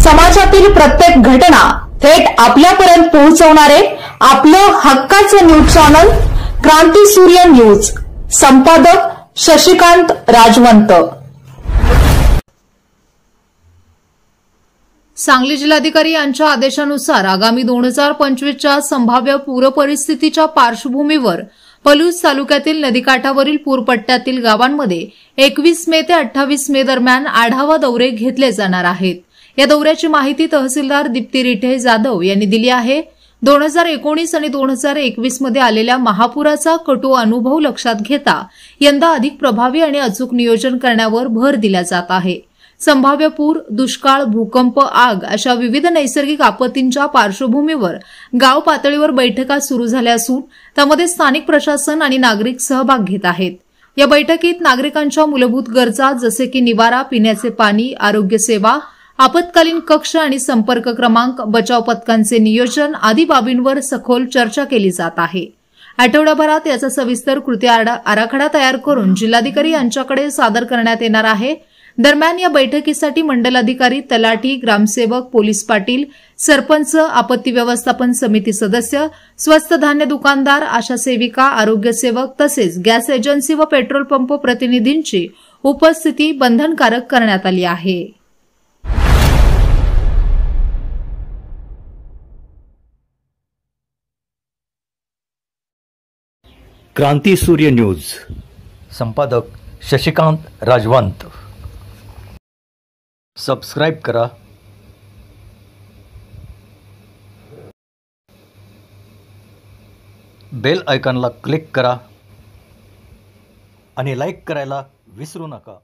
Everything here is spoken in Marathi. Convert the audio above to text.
समाजातील प्रत्येक घटना थेट आपल्यापर्यंत पोहोचवणारे आपलं हक्काचं न्यूज चॅनल क्रांती सूर्य न्यूज। संपादक शशिकांत राजवंत। सांगली जिल्हाधिकारी यांच्या आदेशानुसार आगामी 2025च्या संभाव्य पूर परिस्थितीच्या पार्श्वभूमीवर पलूस तालुक्यातील नदीकाठावरील पूरपट्ट्यातील गावांमध्ये 21 मे ते 28 मे दरम्यान आढावा दौरे घेतले जाणार आहेत। या दौऱ्याची माहिती तहसीलदार दीप्ती रिठे जाधव यांनी दिली आहे। 2019 आणि 2021 मध्ये आलेल्या महापुराचा कटू अनुभव लक्षात घेता यंदा अधिक प्रभावी आणि अचूक नियोजन करण्यावर भर दिला जात आहे। संभाव्य पूर, दुष्काळ, भूकंप, आग अशा विविध नैसर्गिक आपत्तींच्या पार्श्वभूमीवर गाव पातळीवर बैठका सुरू झाल्या असून त्यामध्ये स्थानिक प्रशासन आणि नागरिक सहभाग घेत आहेत। या बैठकीत नागरिकांच्या मूलभूत गरजा जसे की निवारा, पिण्याचे पाणी, आरोग्य सेवा, आपत्कालीन कक्ष आणि संपर्क क्रमांक, बचाव पथकांचे नियोजन आदी बाबींवर सखोल चर्चा केली जात आहे। आठवड्याभरात याचा सविस्तर कृती आराखडा तयार करून जिल्हाधिकारी यांच्याकडे सादर करण्यात येणार आहे। दरम्यान या बैठकीसाठी मंडलाधिकारी, तलाठी, ग्रामसेवक, पोलीस पाटील, सरपंच, आपत्ती व्यवस्थापन समिती सदस्य, स्वस्त धान्य दुकानदार, आशा सेविका, आरोग्य सेवक तसेच गॅस एजन्सी व पेट्रोल पंप प्रतिनिधींची उपस्थिती बंधनकारक करण्यात आली आहे। क्रांती सूर्य न्यूज। संपादक शशिकांत राजवंत। सबस्क्राइब करा, बेल आयकॉनला क्लिक करा आणि लाईक करायला विसरू नका।